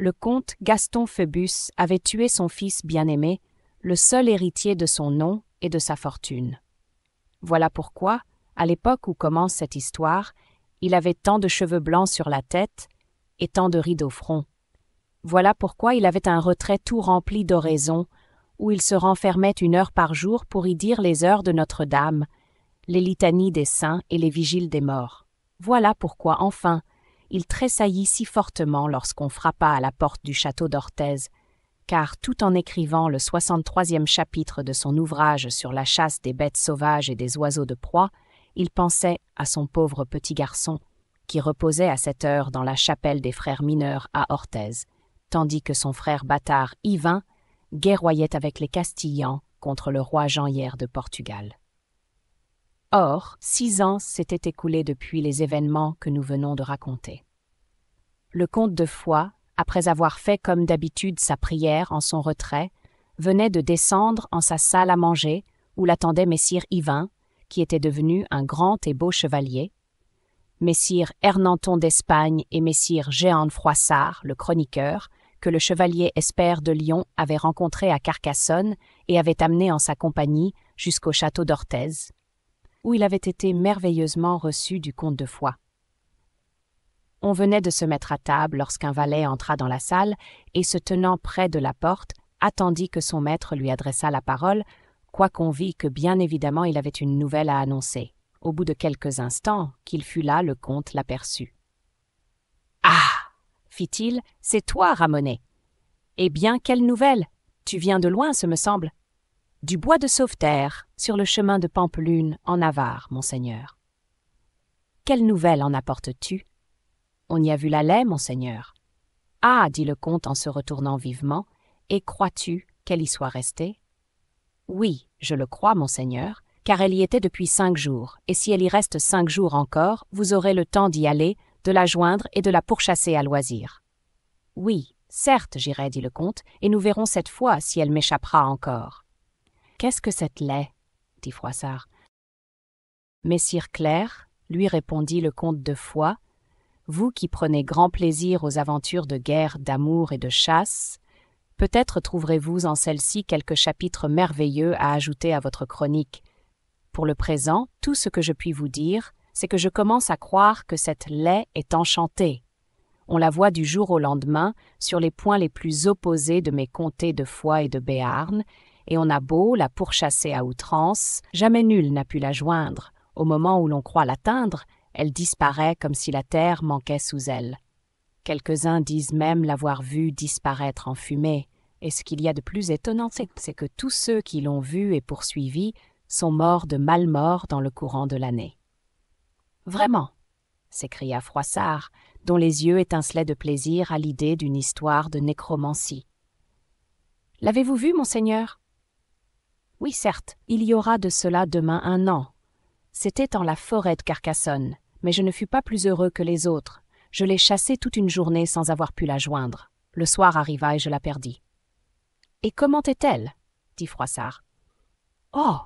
le comte Gaston Phoebus avait tué son fils bien-aimé, le seul héritier de son nom et de sa fortune. Voilà pourquoi, à l'époque où commence cette histoire, il avait tant de cheveux blancs sur la tête et tant de rides au front. Voilà pourquoi il avait un retrait tout rempli d'oraisons, où il se renfermait 1 heure par jour pour y dire les heures de Notre-Dame, les litanies des saints et les vigiles des morts. Voilà pourquoi, enfin, il tressaillit si fortement lorsqu'on frappa à la porte du château d'Orthez, car tout en écrivant le 63e chapitre de son ouvrage sur la chasse des bêtes sauvages et des oiseaux de proie, il pensait à son pauvre petit garçon, qui reposait à cette heure dans la chapelle des frères mineurs à Orthez, tandis que son frère bâtard Yvain guerroyait avec les Castillans contre le roi Jean-Hyères de Portugal. Or, 6 ans s'étaient écoulés depuis les événements que nous venons de raconter. Le comte de Foix, après avoir fait comme d'habitude sa prière en son retrait, venait de descendre en sa salle à manger où l'attendait messire Yvain, qui était devenu un grand et beau chevalier, messire Ernanton d'Espagne et messire Jehan Froissart, le chroniqueur, que le chevalier Espère de Lyon avait rencontré à Carcassonne et avait amené en sa compagnie jusqu'au château d'Orthez, où il avait été merveilleusement reçu du comte de Foix. On venait de se mettre à table lorsqu'un valet entra dans la salle et, se tenant près de la porte, attendit que son maître lui adressât la parole, quoiqu'on vît que bien évidemment il avait une nouvelle à annoncer. Au bout de quelques instants qu'il fut là, le comte l'aperçut. « Ah !» fit-il, « c'est toi, Ramonet. Eh bien, quelle nouvelle? Tu viens de loin, ce me semble. » « Du bois de Sauveterre, sur le chemin de Pampelune, en Navarre, monseigneur. »« Quelle nouvelle en apportes-tu? » ?»« On y a vu la laie, monseigneur. »« Ah !» dit le comte en se retournant vivement, « et crois-tu qu'elle y soit restée? »« Oui, je le crois, monseigneur, car elle y était depuis 5 jours, et si elle y reste 5 jours encore, vous aurez le temps d'y aller, de la joindre et de la pourchasser à loisir. »« Oui, certes, j'irai, dit le comte, et nous verrons cette fois si elle m'échappera encore. » « Qu'est-ce que cette laie? » dit Froissart. « Messire Clerc, lui répondit le comte de Foix, vous qui prenez grand plaisir aux aventures de guerre, d'amour et de chasse, peut-être trouverez-vous en celle-ci quelques chapitres merveilleux à ajouter à votre chronique. Pour le présent, tout ce que je puis vous dire, c'est que je commence à croire que cette laie est enchantée. On la voit du jour au lendemain sur les points les plus opposés de mes comtés de Foix et de Béarn, et on a beau la pourchasser à outrance, jamais nul n'a pu la joindre. Au moment où l'on croit l'atteindre, elle disparaît comme si la terre manquait sous elle. Quelques-uns disent même l'avoir vue disparaître en fumée, et ce qu'il y a de plus étonnant, c'est que tous ceux qui l'ont vue et poursuivie sont morts de malmort dans le courant de l'année. « Vraiment !» s'écria Froissart, dont les yeux étincelaient de plaisir à l'idée d'une histoire de nécromancie. « L'avez-vous vue, monseigneur ? » « Oui, certes, il y aura de cela demain 1 an. C'était en la forêt de Carcassonne, mais je ne fus pas plus heureux que les autres. Je l'ai chassée toute une journée sans avoir pu la joindre. Le soir arriva et je la perdis. »« Et comment est-elle » dit Froissart. « Oh !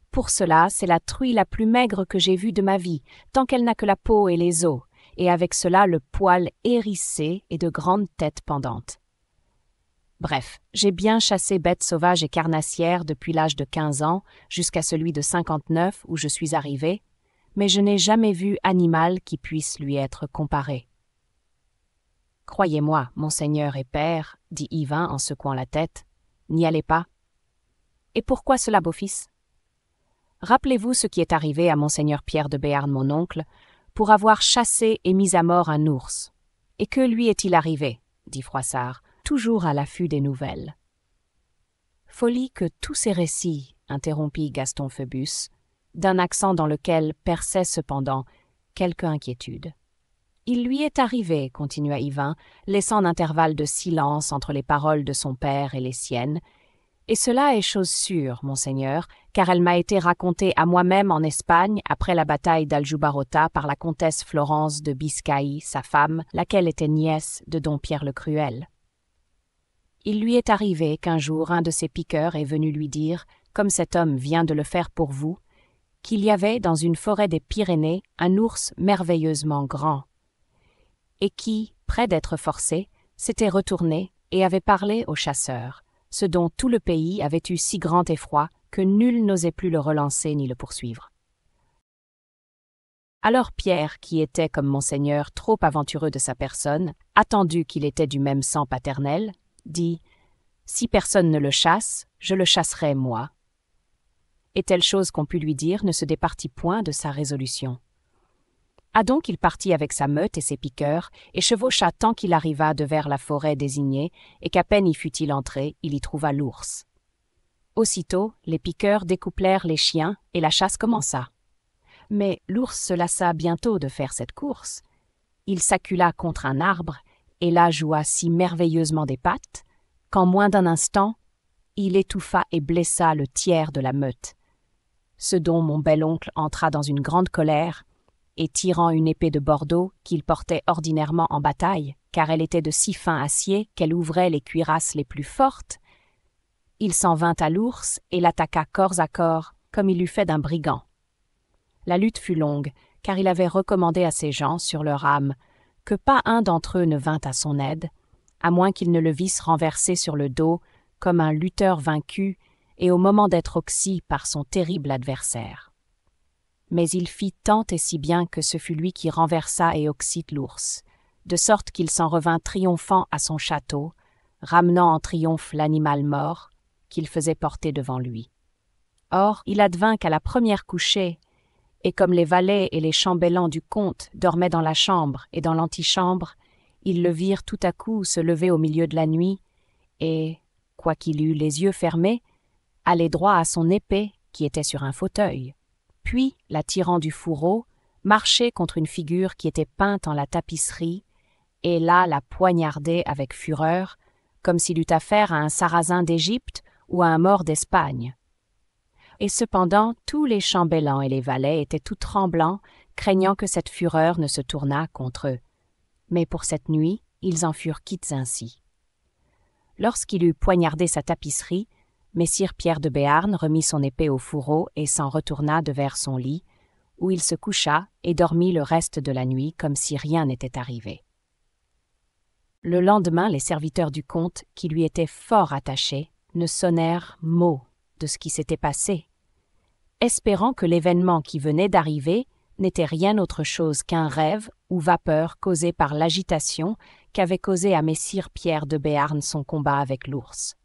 Pour cela, c'est la truie la plus maigre que j'ai vue de ma vie, tant qu'elle n'a que la peau et les os, et avec cela le poil hérissé et de grandes têtes pendantes. Bref, j'ai bien chassé bêtes sauvages et carnassières depuis l'âge de 15 ans jusqu'à celui de 59 où je suis arrivé, mais je n'ai jamais vu animal qui puisse lui être comparé. »« Croyez-moi, monseigneur et père, dit Yvain en secouant la tête, n'y allez pas. »« Et pourquoi cela, beau-fils ? » ?»« Rappelez-vous ce qui est arrivé à monseigneur Pierre de Béarn, mon oncle, pour avoir chassé et mis à mort un ours. Et que lui est-il arrivé ? dit Froissart, toujours à l'affût des nouvelles. « Folie que tous ces récits, interrompit Gaston Phoebus, d'un accent dans lequel perçait cependant quelque inquiétude. Il lui est arrivé, continua Yvain, laissant un intervalle de silence entre les paroles de son père et les siennes, et cela est chose sûre, monseigneur, car elle m'a été racontée à moi-même en Espagne après la bataille d'Aljubarrota par la comtesse Florence de Biscaye, sa femme, laquelle était nièce de don Pierre le Cruel. Il lui est arrivé qu'un jour un de ses piqueurs est venu lui dire, comme cet homme vient de le faire pour vous, qu'il y avait dans une forêt des Pyrénées un ours merveilleusement grand, et qui, près d'être forcé, s'était retourné et avait parlé aux chasseurs, ce dont tout le pays avait eu si grand effroi que nul n'osait plus le relancer ni le poursuivre. Alors Pierre, qui était, comme monseigneur, trop aventureux de sa personne, attendu qu'il était du même sang paternel, dit « Si personne ne le chasse, je le chasserai, moi. » Et telle chose qu'on put lui dire ne se départit point de sa résolution. Ah donc il partit avec sa meute et ses piqueurs, et chevaucha tant qu'il arriva devers la forêt désignée, et qu'à peine y fut-il entré, il y trouva l'ours. Aussitôt, les piqueurs découplèrent les chiens, et la chasse commença. Mais l'ours se lassa bientôt de faire cette course. Il s'accula contre un arbre, et là joua si merveilleusement des pattes, qu'en moins d'un instant, il étouffa et blessa le tiers de la meute. Ce dont mon bel oncle entra dans une grande colère, et tirant une épée de Bordeaux qu'il portait ordinairement en bataille, car elle était de si fin acier qu'elle ouvrait les cuirasses les plus fortes, il s'en vint à l'ours et l'attaqua corps à corps, comme il eût fait d'un brigand. La lutte fut longue, car il avait recommandé à ses gens, sur leur âme, que pas un d'entre eux ne vint à son aide, à moins qu'ils ne le vissent renversé sur le dos, comme un lutteur vaincu, et au moment d'être oxy par son terrible adversaire. Mais il fit tant et si bien que ce fut lui qui renversa et oxyt l'ours, de sorte qu'il s'en revint triomphant à son château, ramenant en triomphe l'animal mort qu'il faisait porter devant lui. Or, il advint qu'à la première couchée, et comme les valets et les chambellans du comte dormaient dans la chambre et dans l'antichambre, ils le virent tout à coup se lever au milieu de la nuit, et, quoiqu'il eût les yeux fermés, aller droit à son épée qui était sur un fauteuil. Puis, la tirant du fourreau, marcher contre une figure qui était peinte en la tapisserie, et là la poignarder avec fureur, comme s'il eût affaire à un sarrasin d'Égypte ou à un mort d'Espagne. Et cependant, tous les chambellans et les valets étaient tout tremblants, craignant que cette fureur ne se tournât contre eux. Mais pour cette nuit, ils en furent quittes ainsi. Lorsqu'il eut poignardé sa tapisserie, messire Pierre de Béarn remit son épée au fourreau et s'en retourna devers son lit, où il se coucha et dormit le reste de la nuit comme si rien n'était arrivé. Le lendemain, les serviteurs du comte, qui lui étaient fort attachés, ne sonnèrent mot de ce qui s'était passé, espérant que l'événement qui venait d'arriver n'était rien autre chose qu'un rêve ou vapeur causé par l'agitation qu'avait causé à messire Pierre de Béarn son combat avec l'ours.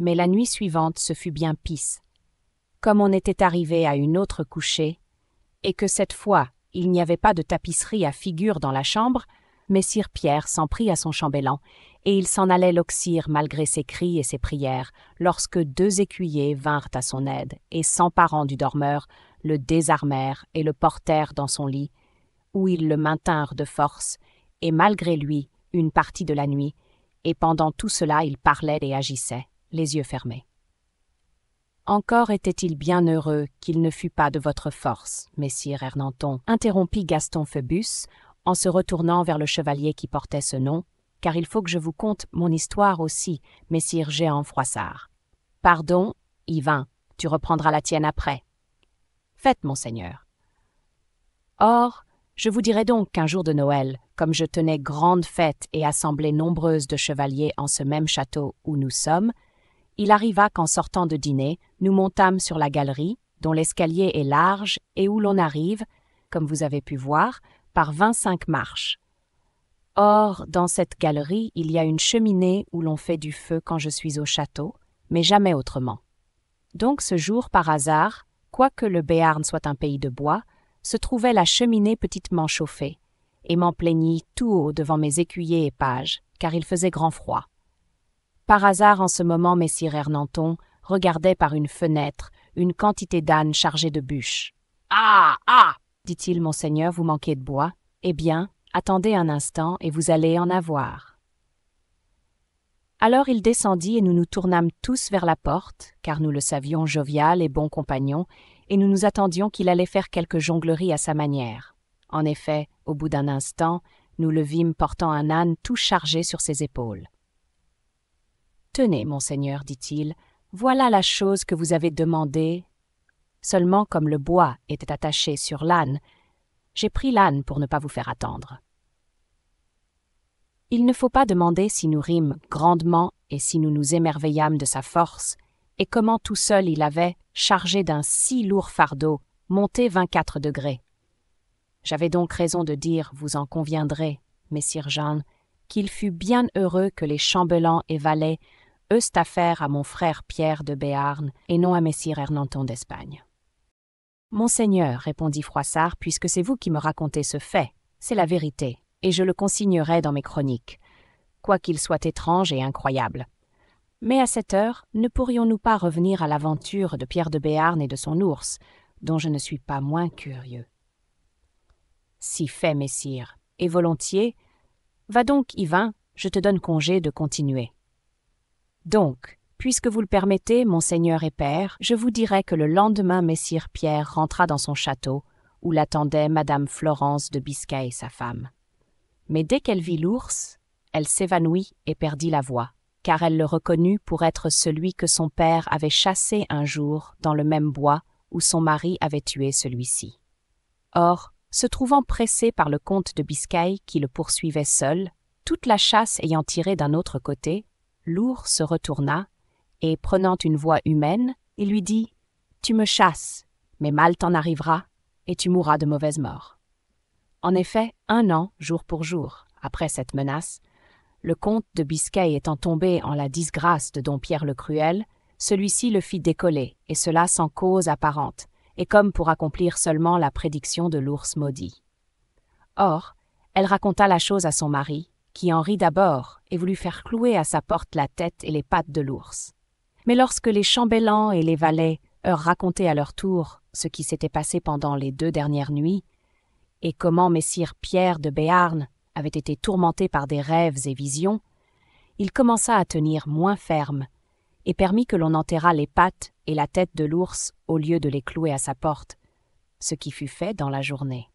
Mais la nuit suivante ce fut bien pis, comme on était arrivé à une autre couchée, et que cette fois il n'y avait pas de tapisserie à figure dans la chambre, messire Pierre s'en prit à son chambellan, et il s'en allait l'oxyre malgré ses cris et ses prières, lorsque 2 écuyers vinrent à son aide, et s'emparant du dormeur, le désarmèrent et le portèrent dans son lit, où ils le maintinrent de force, et malgré lui, une partie de la nuit, et pendant tout cela il parlait et agissait, les yeux fermés. Encore était-il bien heureux qu'il ne fût pas de votre force, messire Ernanton, interrompit Gaston Phoebus, en se retournant vers le chevalier qui portait ce nom, car il faut que je vous conte mon histoire aussi, messire Jehan Froissart. Pardon, Yvain, tu reprendras la tienne après. Faites, monseigneur. Or, je vous dirai donc qu'un jour de Noël, comme je tenais grande fête et assemblée nombreuse de chevaliers en ce même château où nous sommes, il arriva qu'en sortant de dîner, nous montâmes sur la galerie, dont l'escalier est large et où l'on arrive, comme vous avez pu voir, par 25 marches. Or, dans cette galerie, il y a une cheminée où l'on fait du feu quand je suis au château, mais jamais autrement. Donc ce jour, par hasard, quoique le Béarn soit un pays de bois, se trouvait la cheminée petitement chauffée, et m'en plaignis tout haut devant mes écuyers et pages, car il faisait grand froid. Par hasard, en ce moment, messire Ernanton regardait par une fenêtre une quantité d'ânes chargés de bûches. « Ah, ah !» dit-il, « monseigneur, vous manquez de bois. Eh bien, attendez un instant, et vous allez en avoir. » Alors il descendit, et nous nous tournâmes tous vers la porte, car nous le savions jovial et bon compagnon, et nous nous attendions qu'il allait faire quelque jonglerie à sa manière. En effet, au bout d'un instant, nous le vîmes portant un âne tout chargé sur ses épaules. « Tenez, monseigneur, dit-il, voilà la chose que vous avez demandée. Seulement, comme le bois était attaché sur l'âne, j'ai pris l'âne pour ne pas vous faire attendre. » Il ne faut pas demander si nous rîmes grandement et si nous nous émerveillâmes de sa force, et comment tout seul il avait, chargé d'un si lourd fardeau, monté 24 degrés. J'avais donc raison de dire, vous en conviendrez, messire Jean, qu'il fut bien heureux que les chambellans et valets eussent affaire à mon frère Pierre de Béarn et non à messire Ernanton d'Espagne. Monseigneur, répondit Froissart, puisque c'est vous qui me racontez ce fait, c'est la vérité, et je le consignerai dans mes chroniques, quoiqu'il soit étrange et incroyable. Mais à cette heure, ne pourrions-nous pas revenir à l'aventure de Pierre de Béarn et de son ours, dont je ne suis pas moins curieux. Si fait, messire, et volontiers. Va donc, Yvain, je te donne congé de continuer. Donc, puisque vous le permettez, monseigneur et père, je vous dirai que le lendemain messire Pierre rentra dans son château, où l'attendait madame Florence de Biscaye, sa femme. Mais dès qu'elle vit l'ours, elle s'évanouit et perdit la voix, car elle le reconnut pour être celui que son père avait chassé un jour dans le même bois où son mari avait tué celui-ci. Or, se trouvant pressé par le comte de Biscaye qui le poursuivait seul, toute la chasse ayant tiré d'un autre côté, l'ours se retourna, et prenant une voix humaine, il lui dit « Tu me chasses, mais mal t'en arrivera, et tu mourras de mauvaise mort. » En effet, 1 an, jour pour jour, après cette menace, le comte de Biscaye étant tombé en la disgrâce de don Pierre le Cruel, celui-ci le fit décoller, et cela sans cause apparente, et comme pour accomplir seulement la prédiction de l'ours maudit. Or, elle raconta la chose à son mari, qui en rit d'abord et voulut faire clouer à sa porte la tête et les pattes de l'ours. Mais lorsque les chambellans et les valets eurent raconté à leur tour ce qui s'était passé pendant les 2 dernières nuits, et comment messire Pierre de Béarn avait été tourmenté par des rêves et visions, il commença à tenir moins ferme, et permit que l'on enterrât les pattes et la tête de l'ours au lieu de les clouer à sa porte, ce qui fut fait dans la journée.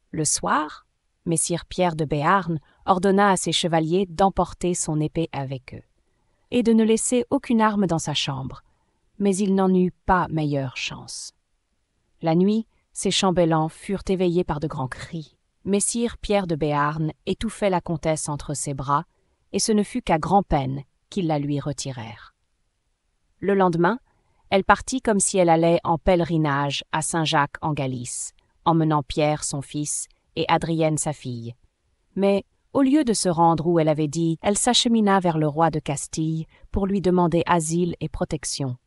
Le soir, messire Pierre de Béarn ordonna à ses chevaliers d'emporter son épée avec eux, et de ne laisser aucune arme dans sa chambre, mais il n'en eut pas meilleure chance. La nuit, ses chambellans furent éveillés par de grands cris. Messire Pierre de Béarn étouffait la comtesse entre ses bras, et ce ne fut qu'à grand-peine qu'ils la lui retirèrent. Le lendemain, elle partit comme si elle allait en pèlerinage à Saint-Jacques en Galice, emmenant Pierre son fils et Adrienne sa fille. Mais, au lieu de se rendre où elle avait dit, elle s'achemina vers le roi de Castille pour lui demander asile et protection,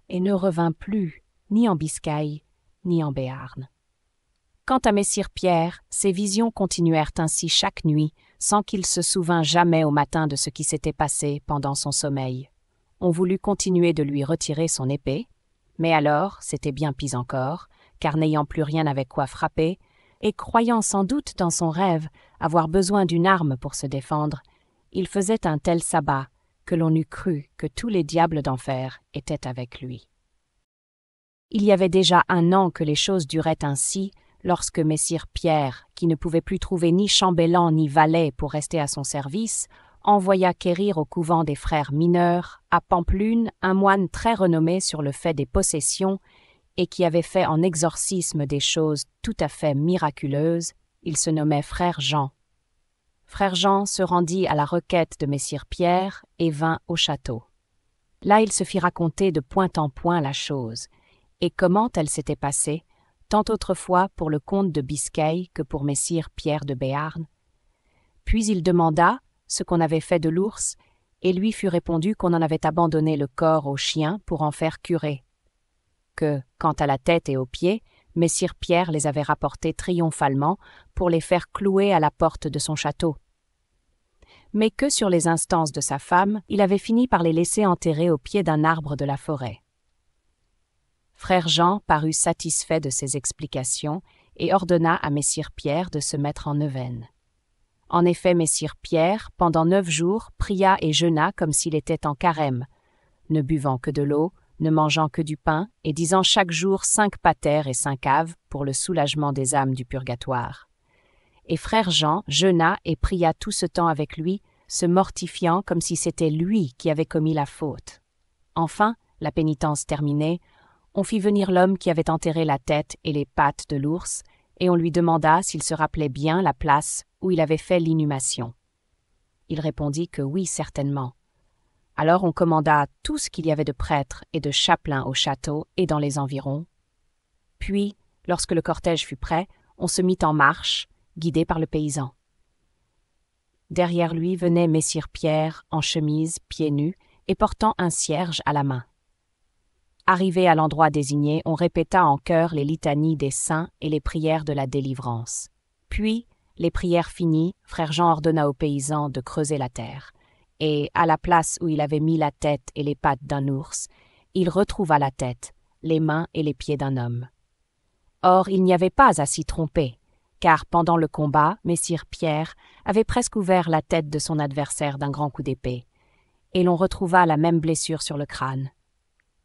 et ne revint plus ni en Biscaye ni en Béarn. Quant à messire Pierre, ses visions continuèrent ainsi chaque nuit, sans qu'il se souvînt jamais au matin de ce qui s'était passé pendant son sommeil. On voulut continuer de lui retirer son épée, mais alors c'était bien pis encore, car n'ayant plus rien avec quoi frapper, et croyant sans doute dans son rêve avoir besoin d'une arme pour se défendre, il faisait un tel sabbat que l'on eût cru que tous les diables d'enfer étaient avec lui. Il y avait déjà 1 an que les choses duraient ainsi, lorsque messire Pierre, qui ne pouvait plus trouver ni chambellan ni valet pour rester à son service, envoya quérir au couvent des frères mineurs, à Pampelune, un moine très renommé sur le fait des possessions et qui avait fait en exorcisme des choses tout à fait miraculeuses. Il se nommait frère Jean. Frère Jean se rendit à la requête de messire Pierre et vint au château. Là il se fit raconter de point en point la chose, et comment elle s'était passée, tant autrefois pour le comte de Biscaye que pour messire Pierre de Béarn. Puis il demanda ce qu'on avait fait de l'ours, et lui fut répondu qu'on en avait abandonné le corps aux chiens pour en faire curer. Que, quant à la tête et aux pieds, messire Pierre les avait rapportés triomphalement pour les faire clouer à la porte de son château. Mais que sur les instances de sa femme, il avait fini par les laisser enterrer au pied d'un arbre de la forêt. Frère Jean parut satisfait de ces explications et ordonna à messire Pierre de se mettre en neuvaine. En effet, messire Pierre, pendant 9 jours, pria et jeûna comme s'il était en carême, ne buvant que de l'eau, ne mangeant que du pain, et disant chaque jour 5 patères et 5 aves pour le soulagement des âmes du purgatoire. Et frère Jean jeûna et pria tout ce temps avec lui, se mortifiant comme si c'était lui qui avait commis la faute. Enfin, la pénitence terminée, on fit venir l'homme qui avait enterré la tête et les pattes de l'ours, et on lui demanda s'il se rappelait bien la place où il avait fait l'inhumation. Il répondit que oui, certainement. Alors on commanda tout ce qu'il y avait de prêtres et de chapelains au château et dans les environs. Puis, lorsque le cortège fut prêt, on se mit en marche, guidé par le paysan. Derrière lui venait messire Pierre, en chemise, pieds nus, et portant un cierge à la main. Arrivé à l'endroit désigné, on répéta en chœur les litanies des saints et les prières de la délivrance. Puis, les prières finies, frère Jean ordonna aux paysans de creuser la terre, et, à la place où il avait mis la tête et les pattes d'un ours, il retrouva la tête, les mains et les pieds d'un homme. Or, il n'y avait pas à s'y tromper, car pendant le combat, messire Pierre avait presque ouvert la tête de son adversaire d'un grand coup d'épée, et l'on retrouva la même blessure sur le crâne.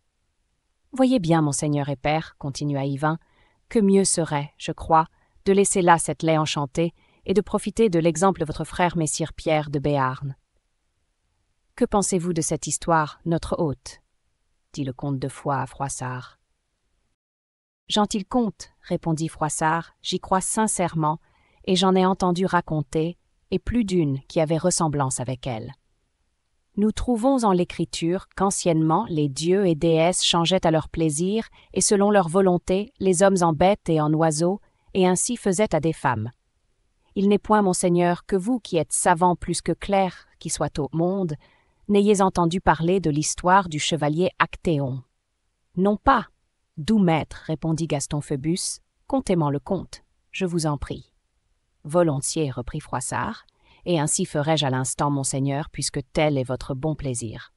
« Voyez bien, monseigneur et père, continua Yvain, que mieux serait, je crois, de laisser là cette laie enchantée et de profiter de l'exemple de votre frère messire Pierre de Béarn. »« Que pensez-vous de cette histoire, notre hôte ?» dit le comte de Foix à Froissart. « Gentil comte, répondit Froissart, j'y crois sincèrement, et j'en ai entendu raconter, et plus d'une qui avait ressemblance avec elle. Nous trouvons en l'Écriture qu'anciennement les dieux et déesses changeaient à leur plaisir, et selon leur volonté, les hommes en bêtes et en oiseaux, et ainsi faisaient à des femmes. Il n'est point, monseigneur, que vous qui êtes savant plus que clair, qui soit au monde, n'ayez entendu parler de l'histoire du chevalier Actéon. Non pas. Doux maître, répondit Gaston Phoebus, contez-m'en le conte, je vous en prie. Volontiers, reprit Froissart, et ainsi ferai-je à l'instant, monseigneur, puisque tel est votre bon plaisir.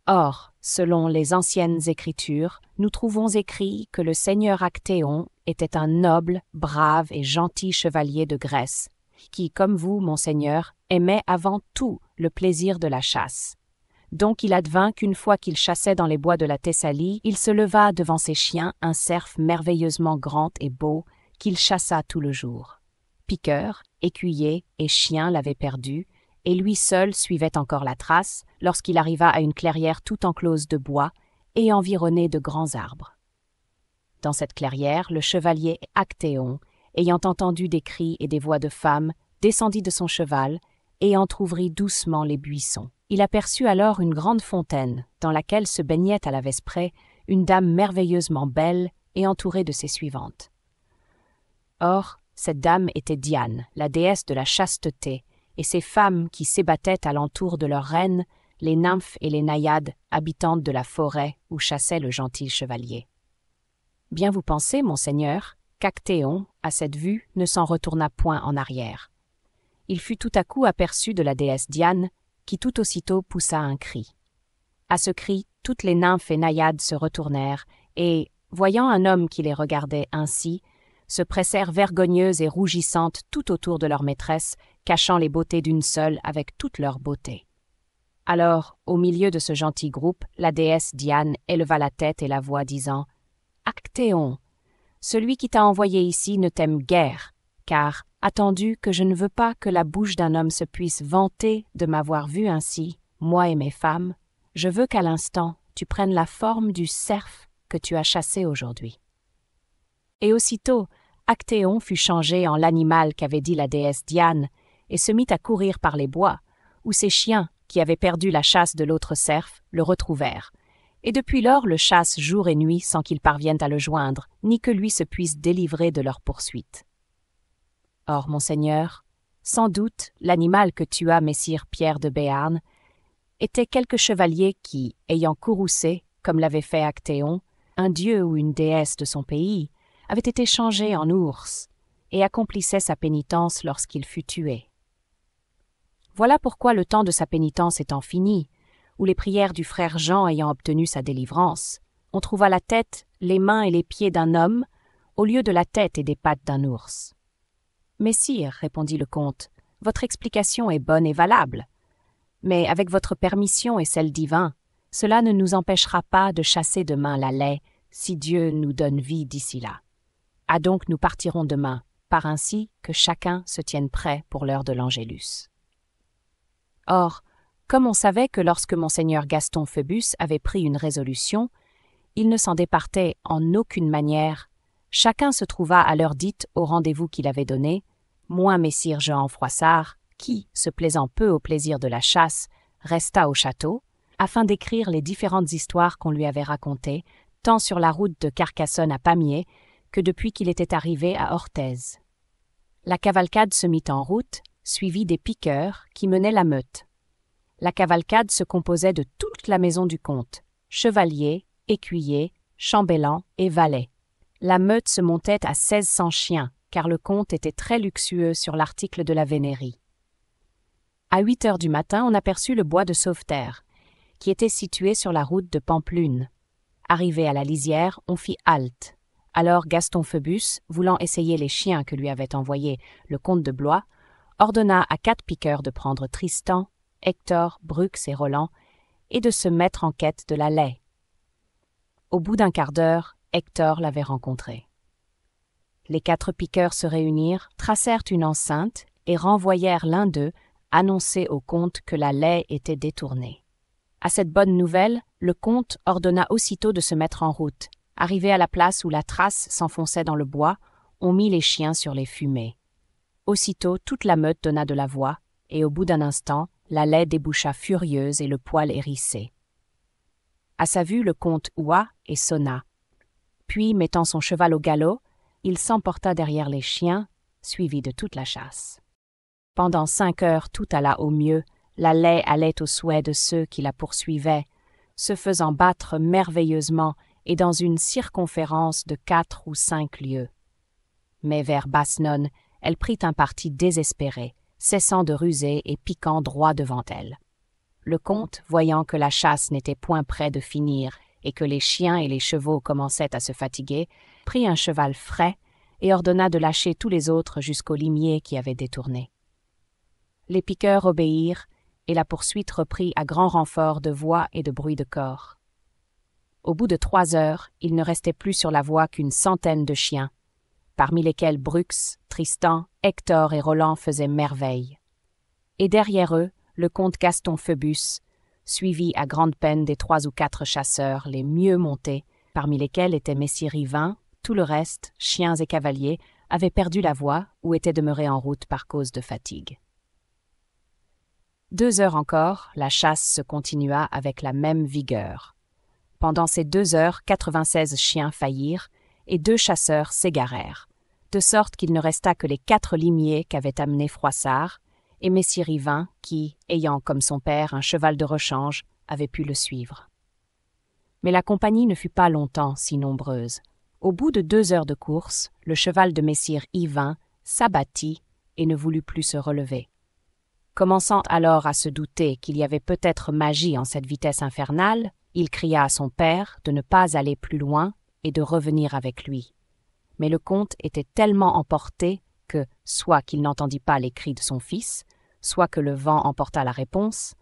Or, selon les anciennes Écritures, nous trouvons écrit que le seigneur Actéon était un noble, brave et gentil chevalier de Grèce, qui, comme vous, monseigneur, aimait avant tout le plaisir de la chasse. Donc il advint qu'une fois qu'il chassait dans les bois de la Thessalie, il se leva devant ses chiens un cerf merveilleusement grand et beau, qu'il chassa tout le jour. Piqueur, écuyer et chien l'avaient perdu, et lui seul suivait encore la trace lorsqu'il arriva à une clairière tout enclose de bois et environnée de grands arbres. Dans cette clairière, le chevalier Actéon, ayant entendu des cris et des voix de femmes, descendit de son cheval et entr'ouvrit doucement les buissons. Il aperçut alors une grande fontaine, dans laquelle se baignait à la vesprée une dame merveilleusement belle et entourée de ses suivantes. Or, cette dame était Diane, la déesse de la chasteté, et ces femmes qui s'ébattaient alentour de leur reine, les nymphes et les naïades habitantes de la forêt où chassait le gentil chevalier. Bien vous pensez, monseigneur, qu'Actéon, à cette vue, ne s'en retourna point en arrière. Il fut tout à coup aperçu de la déesse Diane, qui tout aussitôt poussa un cri. À ce cri, toutes les nymphes et naïades se retournèrent, et, voyant un homme qui les regardait ainsi, se pressèrent vergogneuses et rougissantes tout autour de leur maîtresse, cachant les beautés d'une seule avec toute leur beauté. Alors, au milieu de ce gentil groupe, la déesse Diane éleva la tête et la voix, disant « Actéon, celui qui t'a envoyé ici ne t'aime guère, car, attendu que je ne veux pas que la bouche d'un homme se puisse vanter de m'avoir vu ainsi, moi et mes femmes, je veux qu'à l'instant tu prennes la forme du cerf que tu as chassé aujourd'hui. » Et aussitôt, Actéon fut changé en l'animal qu'avait dit la déesse Diane, et se mit à courir par les bois, où ses chiens, qui avaient perdu la chasse de l'autre cerf, le retrouvèrent, et depuis lors le chassent jour et nuit sans qu'ils parviennent à le joindre, ni que lui se puisse délivrer de leur poursuite. Or, monseigneur, sans doute l'animal que tua messire Pierre de Béarn était quelque chevalier qui, ayant courroucé, comme l'avait fait Actéon, un dieu ou une déesse de son pays, avait été changé en ours et accomplissait sa pénitence lorsqu'il fut tué. Voilà pourquoi le temps de sa pénitence étant fini, ou les prières du frère Jean ayant obtenu sa délivrance, on trouva la tête, les mains et les pieds d'un homme au lieu de la tête et des pattes d'un ours. « Messire, répondit le comte, votre explication est bonne et valable, mais avec votre permission et celle d'Yvain, cela ne nous empêchera pas de chasser demain la laie, si Dieu nous donne vie d'ici là. Ah donc nous partirons demain, par ainsi que chacun se tienne prêt pour l'heure de l'Angélus. » Or, comme on savait que lorsque monseigneur Gaston Phoebus avait pris une résolution, il ne s'en départait en aucune manière, chacun se trouva à l'heure dite au rendez-vous qu'il avait donné, moins messire Jehan Froissart, qui, se plaisant peu au plaisir de la chasse, resta au château, afin d'écrire les différentes histoires qu'on lui avait racontées, tant sur la route de Carcassonne à Pamiers que depuis qu'il était arrivé à Orthez. La cavalcade se mit en route, suivie des piqueurs qui menaient la meute. La cavalcade se composait de toute la maison du comte, chevaliers, écuyers, chambellans et valets. La meute se montait à 1600 chiens, car le comte était très luxueux sur l'article de la vénérie. À 8 heures du matin, on aperçut le bois de Sauveterre, qui était situé sur la route de Pampelune. Arrivé à la lisière, on fit halte. Alors Gaston Phoebus, voulant essayer les chiens que lui avait envoyés le comte de Blois, ordonna à 4 piqueurs de prendre Tristan, Hector, Brux et Roland, et de se mettre en quête de la laie. Au bout d'un quart d'heure, Hector l'avait rencontré. Les 4 piqueurs se réunirent, tracèrent une enceinte et renvoyèrent l'un d'eux annoncer au comte que la laie était détournée. À cette bonne nouvelle, le comte ordonna aussitôt de se mettre en route. Arrivé à la place où la trace s'enfonçait dans le bois, on mit les chiens sur les fumées. Aussitôt, toute la meute donna de la voix, et au bout d'un instant, la laie déboucha furieuse et le poil hérissé. À sa vue, le comte oua et sonna. Puis, mettant son cheval au galop, il s'emporta derrière les chiens, suivi de toute la chasse. Pendant 5 heures, tout alla au mieux, la laie allait au souhait de ceux qui la poursuivaient, se faisant battre merveilleusement et dans une circonférence de 4 ou 5 lieues. Mais vers Basse-Nonne, elle prit un parti désespéré, cessant de ruser et piquant droit devant elle. Le comte, voyant que la chasse n'était point près de finir et que les chiens et les chevaux commençaient à se fatiguer, prit un cheval frais et ordonna de lâcher tous les autres jusqu'au limier qui avait détourné. Les piqueurs obéirent, et la poursuite reprit à grand renfort de voix et de bruit de corps. Au bout de 3 heures, il ne restait plus sur la voie qu'1 centaine de chiens, parmi lesquels Brux, Tristan, Hector et Roland faisaient merveille. Et derrière eux, le comte Gaston Phoebus, suivi à grande peine des 3 ou 4 chasseurs les mieux montés, parmi lesquels était messire Yvain, tout le reste, chiens et cavaliers, avaient perdu la voie ou étaient demeurés en route par cause de fatigue. 2 heures encore, la chasse se continua avec la même vigueur. Pendant ces 2 heures, 96 chiens faillirent et 2 chasseurs s'égarèrent, de sorte qu'il ne resta que les 4 limiers qu'avait amenés Froissart et messire Yvain qui, ayant comme son père un cheval de rechange, avait pu le suivre. Mais la compagnie ne fut pas longtemps si nombreuse. Au bout de 2 heures de course, le cheval de messire Yvain s'abattit et ne voulut plus se relever. Commençant alors à se douter qu'il y avait peut-être magie en cette vitesse infernale, il cria à son père de ne pas aller plus loin et de revenir avec lui. Mais le comte était tellement emporté que, soit qu'il n'entendit pas les cris de son fils, soit que le vent emporta la réponse,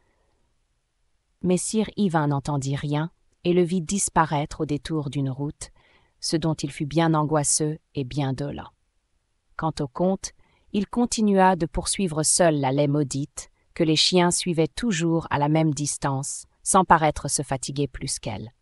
messire Yvain n'entendit rien et le vit disparaître au détour d'une route, ce dont il fut bien angoisseux et bien dolent. Quant au comte, il continua de poursuivre seul la laie maudite, que les chiens suivaient toujours à la même distance, sans paraître se fatiguer plus qu'elle.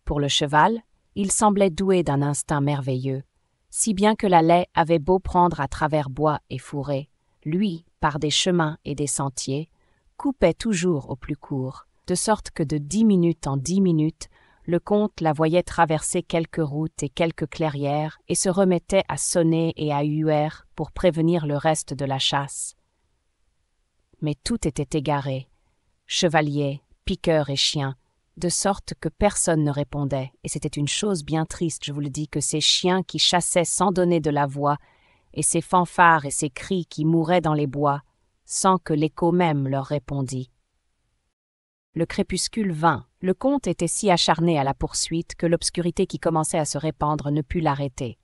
Pour le cheval, il semblait doué d'un instinct merveilleux, si bien que la laie avait beau prendre à travers bois et fourrés, lui, par des chemins et des sentiers, coupait toujours au plus court, de sorte que de 10 minutes en 10 minutes, le comte la voyait traverser quelques routes et quelques clairières et se remettait à sonner et à huer pour prévenir le reste de la chasse. Mais tout était égaré, chevaliers, piqueurs et chiens, de sorte que personne ne répondait, et c'était une chose bien triste, je vous le dis, que ces chiens qui chassaient sans donner de la voix, et ces fanfares et ces cris qui mouraient dans les bois, sans que l'écho même leur répondît. Le crépuscule vint. Le comte était si acharné à la poursuite que l'obscurité qui commençait à se répandre ne put l'arrêter.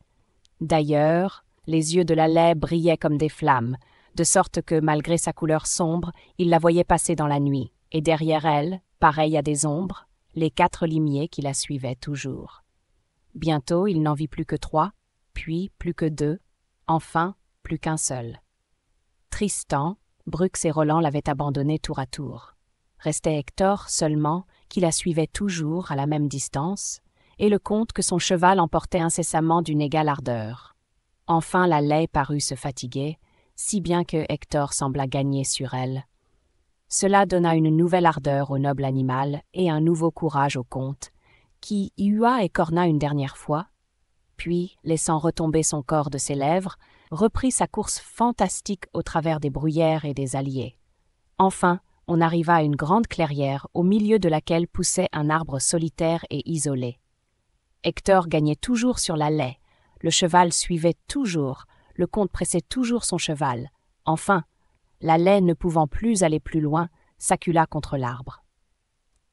D'ailleurs, les yeux de la laie brillaient comme des flammes, de sorte que, malgré sa couleur sombre, il la voyait passer dans la nuit, et derrière elle, pareils à des ombres, les 4 limiers qui la suivaient toujours. Bientôt, il n'en vit plus que 3, puis plus que 2, enfin plus qu'un seul. Tristan, Brux et Roland l'avaient abandonné tour à tour. Restait Hector seulement, qui la suivait toujours à la même distance, et le comte que son cheval emportait incessamment d'une égale ardeur. Enfin la laie parut se fatiguer, si bien que Hector sembla gagner sur elle. Cela donna une nouvelle ardeur au noble animal et un nouveau courage au comte, qui hua et corna une dernière fois, puis, laissant retomber son corps de ses lèvres, reprit sa course fantastique au travers des bruyères et des alliés. Enfin, on arriva à une grande clairière au milieu de laquelle poussait un arbre solitaire et isolé. Hector gagnait toujours sur la laie, le cheval suivait toujours, le comte pressait toujours son cheval. Enfin, la laie ne pouvant plus aller plus loin, s'accula contre l'arbre.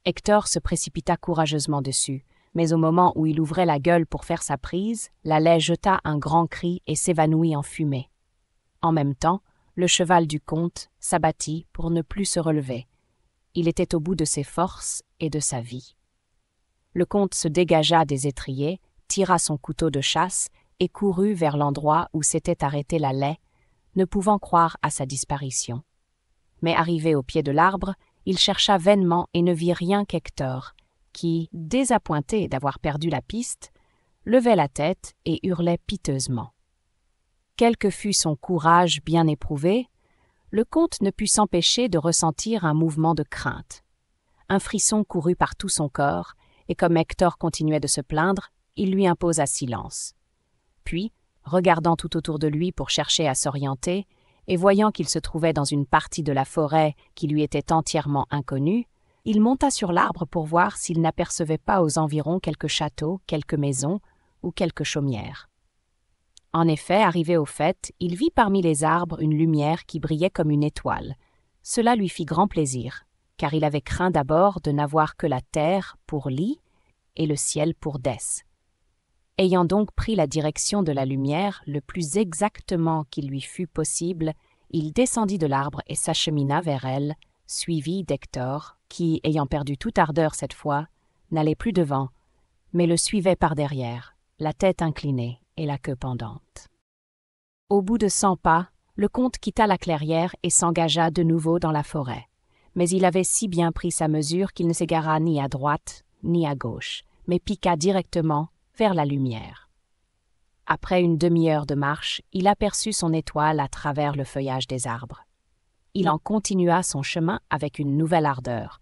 Hector se précipita courageusement dessus, mais au moment où il ouvrait la gueule pour faire sa prise, la laie jeta un grand cri et s'évanouit en fumée. En même temps, le cheval du comte s'abattit pour ne plus se relever. Il était au bout de ses forces et de sa vie. Le comte se dégagea des étriers, tira son couteau de chasse et courut vers l'endroit où s'était arrêtée la laie, ne pouvant croire à sa disparition. Mais arrivé au pied de l'arbre, il chercha vainement et ne vit rien qu'Hector, qui, désappointé d'avoir perdu la piste, levait la tête et hurlait piteusement. Quel que fût son courage bien éprouvé, le comte ne put s'empêcher de ressentir un mouvement de crainte. Un frisson courut par tout son corps, et comme Hector continuait de se plaindre, il lui imposa silence. Puis, regardant tout autour de lui pour chercher à s'orienter, et voyant qu'il se trouvait dans une partie de la forêt qui lui était entièrement inconnue, il monta sur l'arbre pour voir s'il n'apercevait pas aux environs quelque château, quelques maisons ou quelques chaumières. En effet, arrivé au faîte, il vit parmi les arbres une lumière qui brillait comme une étoile. Cela lui fit grand plaisir, car il avait craint d'abord de n'avoir que la terre pour lit et le ciel pour dès. Ayant donc pris la direction de la lumière le plus exactement qu'il lui fut possible, il descendit de l'arbre et s'achemina vers elle, suivi d'Hector, qui, ayant perdu toute ardeur cette fois, n'allait plus devant, mais le suivait par derrière, la tête inclinée et la queue pendante. Au bout de 100 pas, le comte quitta la clairière et s'engagea de nouveau dans la forêt. Mais il avait si bien pris sa mesure qu'il ne s'égara ni à droite ni à gauche, mais piqua directement vers la lumière. Après une demi-heure de marche, il aperçut son étoile à travers le feuillage des arbres. Il en continua son chemin avec une nouvelle ardeur.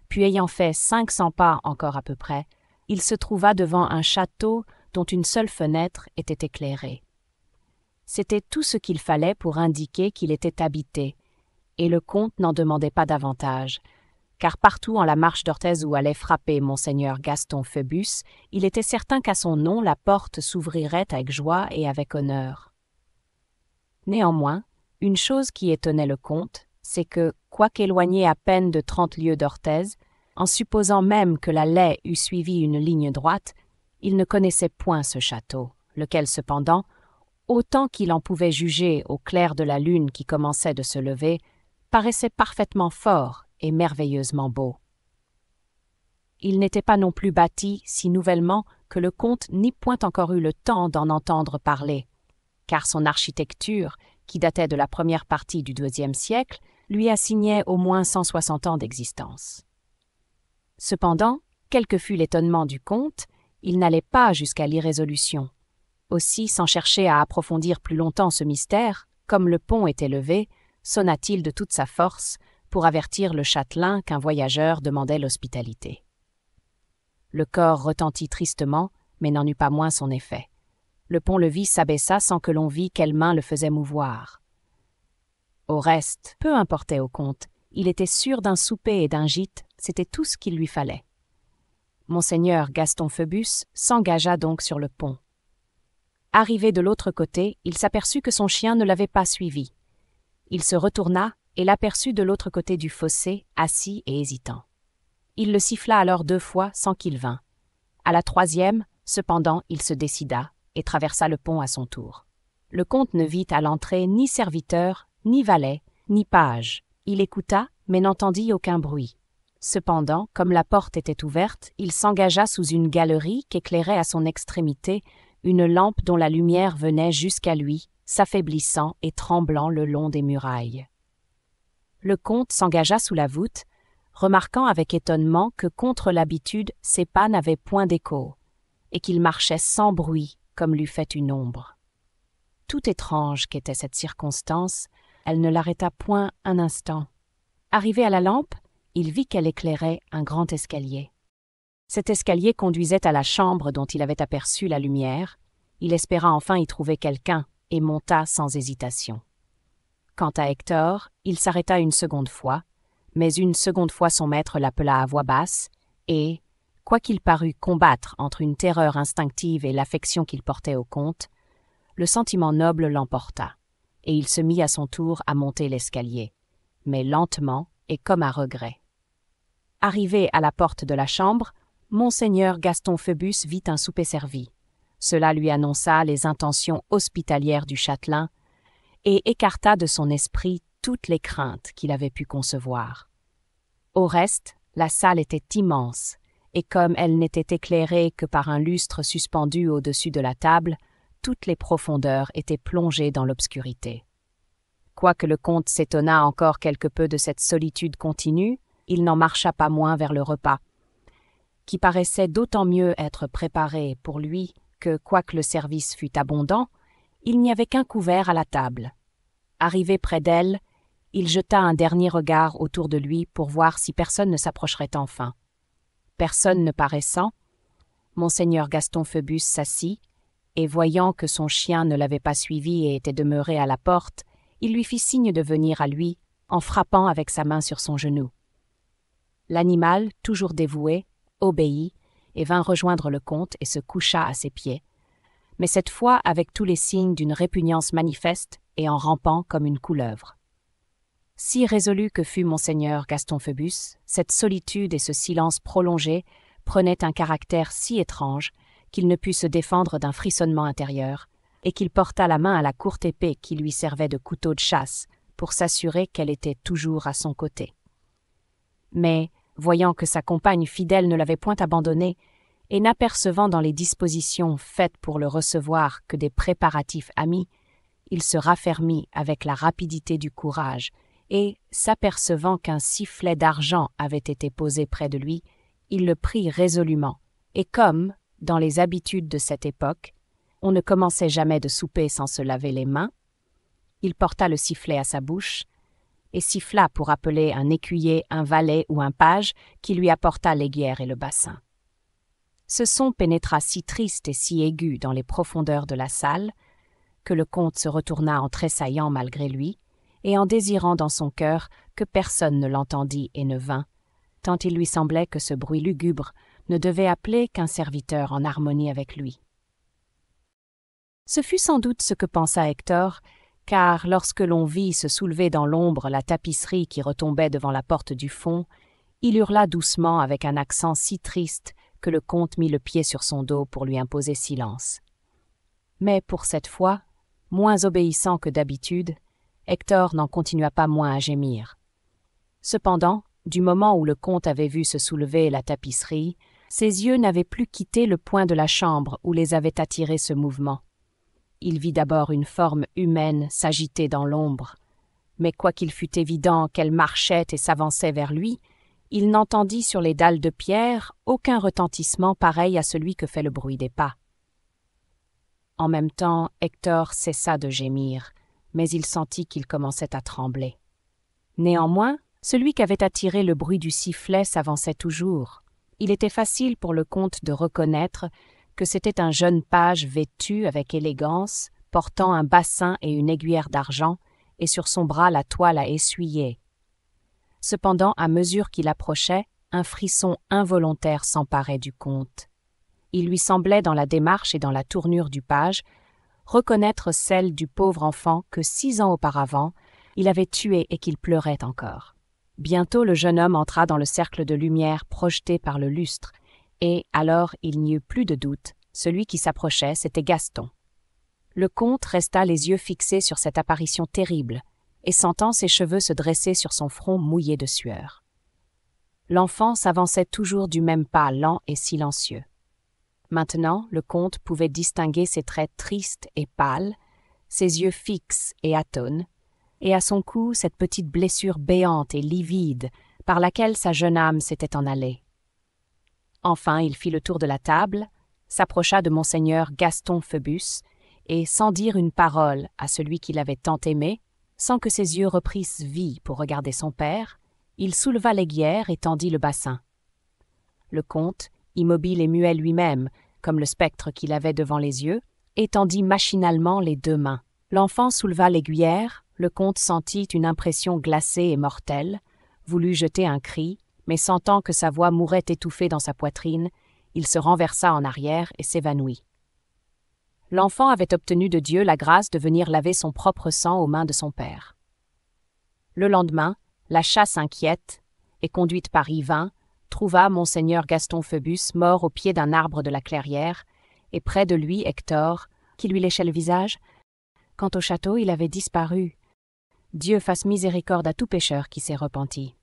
Puis ayant fait 500 pas encore à peu près, il se trouva devant un château dont une seule fenêtre était éclairée. C'était tout ce qu'il fallait pour indiquer qu'il était habité, et le comte n'en demandait pas davantage, car partout en la marche d'Orthez où allait frapper monseigneur Gaston Phoebus, il était certain qu'à son nom la porte s'ouvrirait avec joie et avec honneur. Néanmoins, une chose qui étonnait le comte, c'est que, quoiqu'éloigné à peine de 30 lieues d'Orthez, en supposant même que la laie eût suivi une ligne droite, il ne connaissait point ce château, lequel cependant, autant qu'il en pouvait juger au clair de la lune qui commençait de se lever, paraissait parfaitement fort et merveilleusement beau. Il n'était pas non plus bâti si nouvellement que le comte n'y point encore eu le temps d'en entendre parler, car son architecture, qui datait de la première partie du IIe siècle, lui assignait au moins 160 ans d'existence. Cependant, quel que fût l'étonnement du comte, il n'allait pas jusqu'à l'irrésolution. Aussi, sans chercher à approfondir plus longtemps ce mystère, comme le pont était levé, sonna-t-il de toute sa force pour avertir le châtelain qu'un voyageur demandait l'hospitalité. Le corps retentit tristement, mais n'en eut pas moins son effet. Le pont-levis s'abaissa sans que l'on vît quelle main le faisait mouvoir. Au reste, peu importait au comte, il était sûr d'un souper et d'un gîte, c'était tout ce qu'il lui fallait. Monseigneur Gaston Phoebus s'engagea donc sur le pont. Arrivé de l'autre côté, il s'aperçut que son chien ne l'avait pas suivi. Il se retourna et l'aperçut de l'autre côté du fossé, assis et hésitant. Il le siffla alors 2 fois sans qu'il vînt. À la 3e, cependant, il se décida et traversa le pont à son tour. Le comte ne vit à l'entrée ni serviteur, ni valet, ni page. Il écouta, mais n'entendit aucun bruit. Cependant, comme la porte était ouverte, il s'engagea sous une galerie qu'éclairait à son extrémité une lampe dont la lumière venait jusqu'à lui, s'affaiblissant et tremblant le long des murailles. Le comte s'engagea sous la voûte, remarquant avec étonnement que contre l'habitude ses pas n'avaient point d'écho, et qu'il marchait sans bruit comme l'eût fait une ombre. tout étrange qu'était cette circonstance, elle ne l'arrêta point un instant. Arrivé à la lampe, il vit qu'elle éclairait un grand escalier. Cet escalier conduisait à la chambre dont il avait aperçu la lumière. Il espéra enfin y trouver quelqu'un et monta sans hésitation. Quant à Hector, il s'arrêta une seconde fois, mais une seconde fois son maître l'appela à voix basse, et, quoiqu'il parût combattre entre une terreur instinctive et l'affection qu'il portait au comte, le sentiment noble l'emporta, et il se mit à son tour à monter l'escalier, mais lentement et comme à regret. Arrivé à la porte de la chambre, Monseigneur Gaston Phoebus vit un souper servi. Cela lui annonça les intentions hospitalières du châtelain et écarta de son esprit toutes les craintes qu'il avait pu concevoir. Au reste, la salle était immense, et comme elle n'était éclairée que par un lustre suspendu au-dessus de la table, toutes les profondeurs étaient plongées dans l'obscurité. Quoique le comte s'étonnât encore quelque peu de cette solitude continue, il n'en marcha pas moins vers le repas, qui paraissait d'autant mieux être préparé pour lui que, quoique le service fût abondant, il n'y avait qu'un couvert à la table. Arrivé près d'elle, il jeta un dernier regard autour de lui pour voir si personne ne s'approcherait enfin. Personne ne paraissant, Monseigneur Gaston Phoebus s'assit, et voyant que son chien ne l'avait pas suivi et était demeuré à la porte, il lui fit signe de venir à lui, en frappant avec sa main sur son genou. L'animal, toujours dévoué, obéit, et vint rejoindre le comte et se coucha à ses pieds, mais cette fois avec tous les signes d'une répugnance manifeste et en rampant comme une couleuvre. Si résolu que fût Monseigneur Gaston Phoebus, cette solitude et ce silence prolongé prenaient un caractère si étrange qu'il ne put se défendre d'un frissonnement intérieur, et qu'il porta la main à la courte épée qui lui servait de couteau de chasse pour s'assurer qu'elle était toujours à son côté. Mais, voyant que sa compagne fidèle ne l'avait point abandonné, et n'apercevant dans les dispositions faites pour le recevoir que des préparatifs amis, il se raffermit avec la rapidité du courage, et, s'apercevant qu'un sifflet d'argent avait été posé près de lui, il le prit résolument, et comme, dans les habitudes de cette époque, on ne commençait jamais de souper sans se laver les mains, il porta le sifflet à sa bouche, et siffla pour appeler un écuyer, un valet ou un page qui lui apporta l'aiguière et le bassin. Ce son pénétra si triste et si aigu dans les profondeurs de la salle que le comte se retourna en tressaillant malgré lui et en désirant dans son cœur que personne ne l'entendît et ne vînt, tant il lui semblait que ce bruit lugubre ne devait appeler qu'un serviteur en harmonie avec lui. Ce fut sans doute ce que pensa Hector, car lorsque l'on vit se soulever dans l'ombre la tapisserie qui retombait devant la porte du fond, il hurla doucement avec un accent si triste que le comte mit le pied sur son dos pour lui imposer silence. Mais pour cette fois, moins obéissant que d'habitude, Hector n'en continua pas moins à gémir. Cependant, du moment où le comte avait vu se soulever la tapisserie, ses yeux n'avaient plus quitté le point de la chambre où les avait attirés ce mouvement. Il vit d'abord une forme humaine s'agiter dans l'ombre, mais quoiqu'il fût évident qu'elle marchait et s'avançait vers lui, il n'entendit sur les dalles de pierre aucun retentissement pareil à celui que fait le bruit des pas. En même temps, Hector cessa de gémir, mais il sentit qu'il commençait à trembler. Néanmoins, celui qu'avait attiré le bruit du sifflet s'avançait toujours. Il était facile pour le comte de reconnaître que c'était un jeune page vêtu avec élégance, portant un bassin et une aiguière d'argent, et sur son bras la toile à essuyer. Cependant, à mesure qu'il approchait, un frisson involontaire s'emparait du comte. Il lui semblait, dans la démarche et dans la tournure du page, reconnaître celle du pauvre enfant que 6 ans auparavant il avait tué et qu'il pleurait encore. Bientôt le jeune homme entra dans le cercle de lumière projeté par le lustre, et alors il n'y eut plus de doute, celui qui s'approchait, c'était Gaston. Le comte resta les yeux fixés sur cette apparition terrible, et sentant ses cheveux se dresser sur son front mouillé de sueur. L'enfant s'avançait toujours du même pas lent et silencieux. Maintenant, le comte pouvait distinguer ses traits tristes et pâles, ses yeux fixes et atones, et à son cou cette petite blessure béante et livide par laquelle sa jeune âme s'était en allée. Enfin, il fit le tour de la table, s'approcha de Monseigneur Gaston Phoebus, et, sans dire une parole à celui qui l'avait tant aimé, sans que ses yeux reprissent vie pour regarder son père, il souleva l'aiguière et tendit le bassin. Le comte, immobile et muet lui-même, comme le spectre qu'il avait devant les yeux, étendit machinalement les deux mains. L'enfant souleva l'aiguière, le comte sentit une impression glacée et mortelle, voulut jeter un cri, mais sentant que sa voix mourait étouffée dans sa poitrine, il se renversa en arrière et s'évanouit. L'enfant avait obtenu de Dieu la grâce de venir laver son propre sang aux mains de son père. Le lendemain, la chasse inquiète, et conduite par Yvain, trouva monseigneur Gaston Phoebus mort au pied d'un arbre de la clairière, et près de lui Hector, qui lui léchait le visage. Quant au château, il avait disparu. Dieu fasse miséricorde à tout pécheur qui s'est repenti.